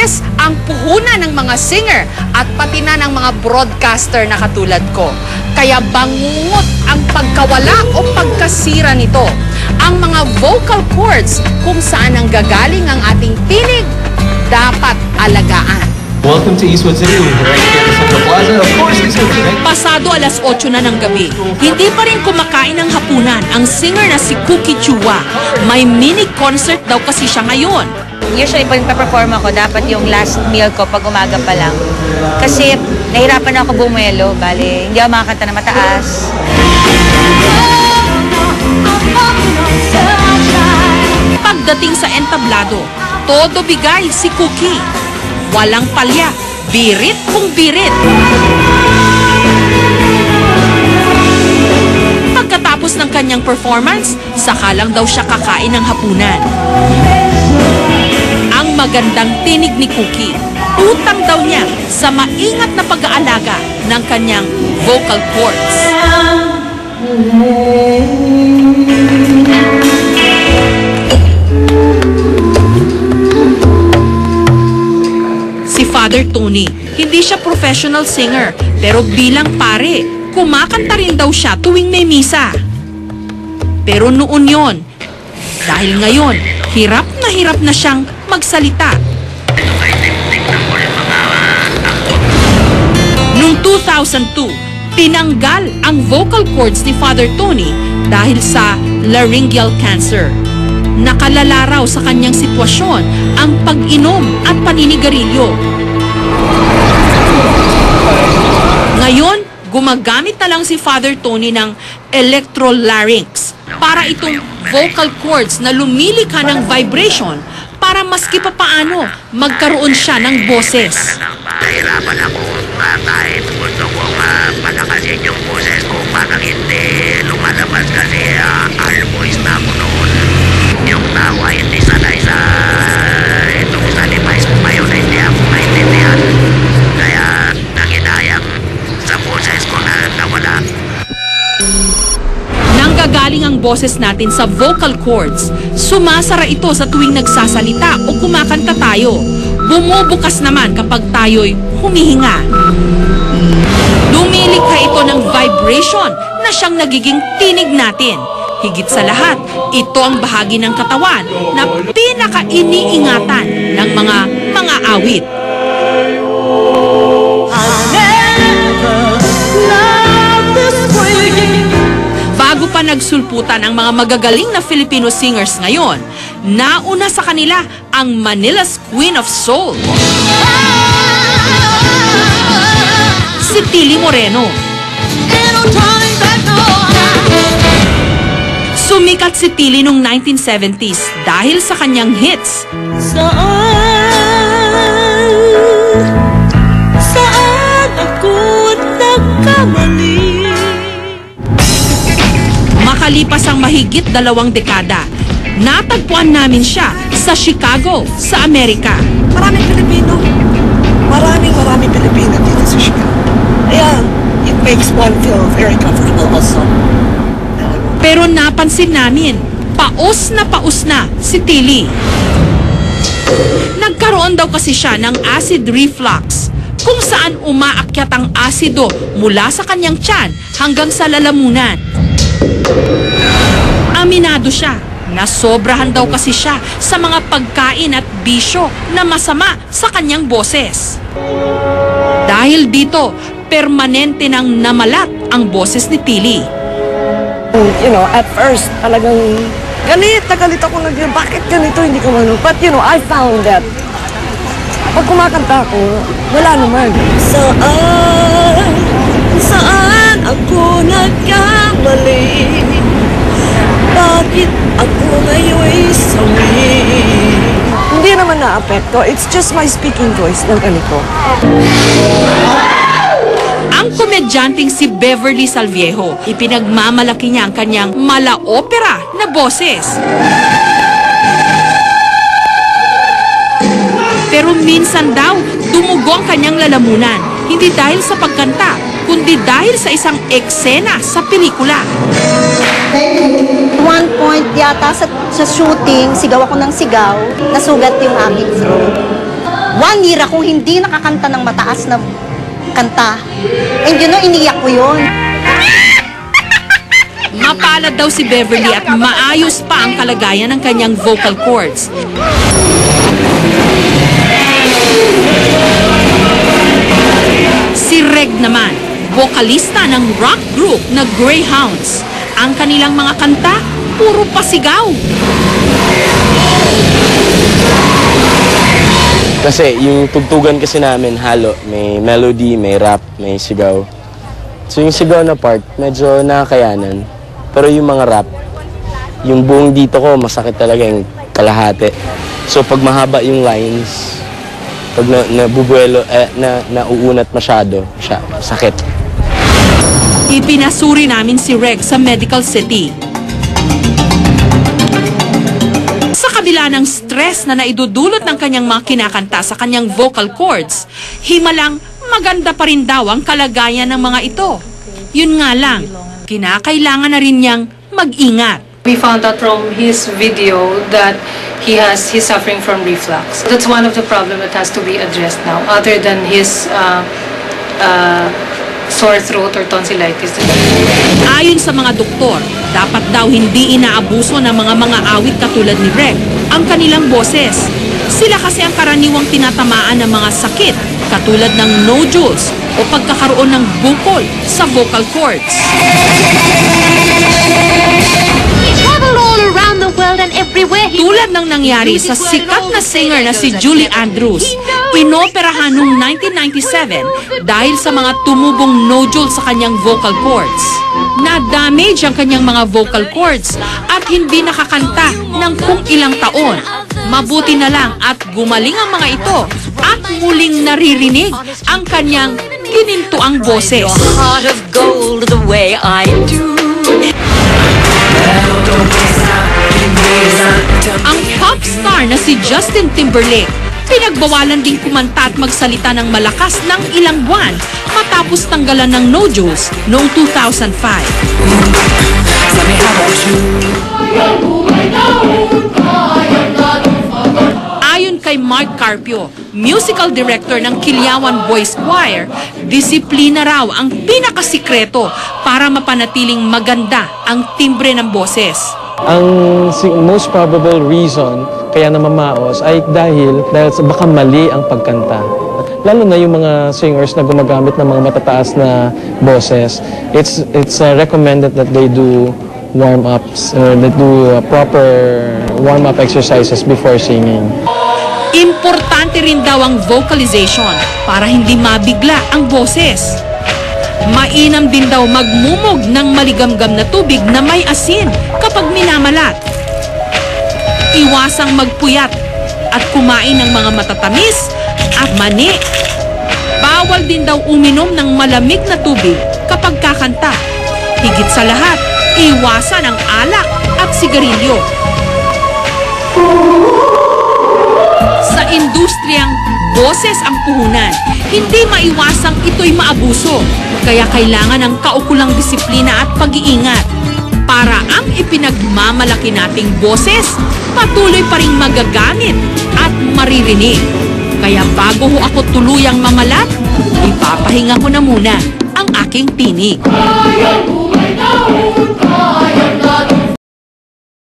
boses ang puhunan ng mga singer at pati na ng mga broadcaster na katulad ko. Kaya bangungot ang pagkawala o pagkasira nito. Ang mga vocal cords kung saan ang gagaling ang ating tinig, dapat alagaan. Welcome to Eastwood City. We're right here at Central Plaza. Of course, this is tonight. Pasado alas 8 na ng gabi, hindi pa rin kumakain ng hapunan ang singer na si Cookie Chua. May mini concert daw kasi siya ngayon. Usually, pag perform ako, dapat yung last meal ko pag umaga pa lang. Kasi nahirapan ako bumelo, bale, hindi ako makakanta na mataas. Pagdating sa entablado, todo bigay si Cookie. Walang palya, birit kung birit. Pagkatapos ng kanyang performance, saka lang daw siya kakain ng hapunan. Ang magandang tinig ni Cookie, utang daw niya sa maingat na pag-aalaga ng kanyang vocal cords. Si Father Tony, hindi siya professional singer, pero bilang pare, kumakanta rin daw siya tuwing may misa. Pero noon yon, dahil ngayon, hirap na siyang magsalita. Noong 2002, tinanggal ang vocal cords ni Father Tony dahil sa laryngeal cancer. Nakalala raw sa kanyang sitwasyon ang pag-inom at paninigarilyo. Ngayon, gumagamit na lang si Father Tony ng electrolarynx para itong vocal cords na lumilikha ng vibration para maski pa paano magkaroon siya ng boses. Nahirapan ako kahit gusto kong palakasin yung boses ko, parang hindi lumalabas kasi almost na ako noon. Yung tao ay hindi sanay sa itong sa device ko ngayon, hindi ako maintindihan. Kaya nanginayang sa boses ko na nawala. Nanggagaling ang boses natin sa vocal cords. Sumasara ito sa tuwing nagsasalita o kumakanta tayo. Bumubukas naman kapag tayo'y humihinga. Lumilikha ito ng vibration na siyang nagiging tinig natin. Higit sa lahat, ito ang bahagi ng katawan na pinaka-iniingatan ng mga awit. Bago pa nagsulputan ang mga magagaling na Filipino singers ngayon, nauna sa kanila ang Manila's Queen of Soul, si Tilly Moreno. Sumikat si Tilly noong 1970s dahil sa kanyang hits. Saan ako nagkamali? Makalipas ang mahigit 2 dekada, natagpuan namin siya sa Chicago, sa Amerika. Maraming Pilipino. Maraming Pilipino dito sa Chicago. Yeah, it makes one feel very comfortable also. Pero napansin namin, paus na si Tilly. Nagkaroon daw kasi siya ng acid reflux, kung saan umaakyat ang asido mula sa kanyang tiyan hanggang sa lalamunan. Aminado siya, nasobrahan daw kasi siya sa mga pagkain at bisyo na masama sa kanyang boses. Dahil dito, permanente nang namalat ang boses ni Tilly. You know, at first, talagang galit ako bakit ganito, hindi ko mano. But you know, I found that pag kumakanta ako, wala naman. Saan ako nagkamali? Bakit ako ngayon'y sawi? Hindi naman na-apekto. It's just my speaking voice ng ganito. Ang komedyanteng si Beverly Salviejo, ipinagmamalaki niya ang kanyang mala-opera na boses. Pero minsan daw, dumugo ang kanyang lalamunan, hindi dahil sa pagkanta, kundi dahil sa isang eksena sa pelikula. One point yata sa shooting, sigaw ako ng sigaw, nasugat yung aking throat. 1 year akong hindi nakakanta ng mataas na kanta. And you know, iniyak ko yun. Mapalad daw si Beverly at maayos pa ang kalagayan ng kanyang vocal cords. Si Reg naman, vokalista ng rock group na Greyhounds. Ang kanilang mga kanta, puro pasigaw. Kasi yung tugtugan kasi namin halo, may melody, may rap, may sigaw. So yung sigaw na part, medyo nakakayanan. Pero yung mga rap, yung buong dito ko, masakit talaga yung kalahati. So pag mahaba yung lines, pag nabubuelo, nauunat masyado, sakit. Ipinasuri namin si Reg sa Medical City. Sa kabila ng stress na naidudulot ng kanyang mga kinakanta sa kanyang vocal cords, himalang maganda pa rin daw ang kalagayan ng mga ito. Yun nga lang, kinakailangan na rin niyang mag-ingat. We found out from his video that he's suffering from reflux. That's one of the problems that has to be addressed now, other than his sore throat or tonsillitis. Ayon sa mga doktor, dapat daw hindi inaabuso ng mga awit katulad ni Reg ang kanilang boses. Sila kasi ang karaniwang tinatamaan ng mga sakit katulad ng nodules o pagkakaroon ng bukol sa vocal cords. Tulad ng nangyari sa sikat na singer na si Julie Andrews, inoperahan noong 1997 dahil sa mga tumubong nodule sa kanyang vocal cords. Na-damage ang kanyang mga vocal cords at hindi nakakanta ng kung ilang taon. Mabuti na lang at gumaling ang mga ito at muling naririnig ang kanyang ginintuang boses. Heart of gold the way I do. Ang pop star na si Justin Timberlake, pinagbawalan ding kumanta at magsalita ng malakas ng ilang buwan matapos tanggalan ng nodules noong 2005. Ayon kay Mark Carpio, musical director ng Kilyawan Boys Choir, disiplina raw ang pinakasikreto para mapanatiling maganda ang timbre ng boses. Ang most probable reason kaya namamaos ay dahil baka mali ang pagkanta. Lalo na yung mga singers na gumagamit ng mga matataas na boses, it's recommended that they do warm-ups, that do proper warm-up exercises before singing. Importante rin daw ang vocalization para hindi mabigla ang boses. Mainam din daw magmumog ng maligamgam na tubig na may asin kapag minamalat. Iwasang magpuyat at kumain ng mga matatamis at mani. Bawal din daw uminom ng malamig na tubig kapag kakanta. Higit sa lahat, iwasan ang alak at sigarilyo. Sa industriyang boses ang puhunan, hindi maiwasang ito'y maabuso. Kaya kailangan ng kaukulang disiplina at pag-iingat para ang ipinagmamalaki nating boses patuloy pa rin magagamit at maririnig. Kaya bago ho ako tuluyang mamalat, ipapahinga ko na muna ang aking tinig.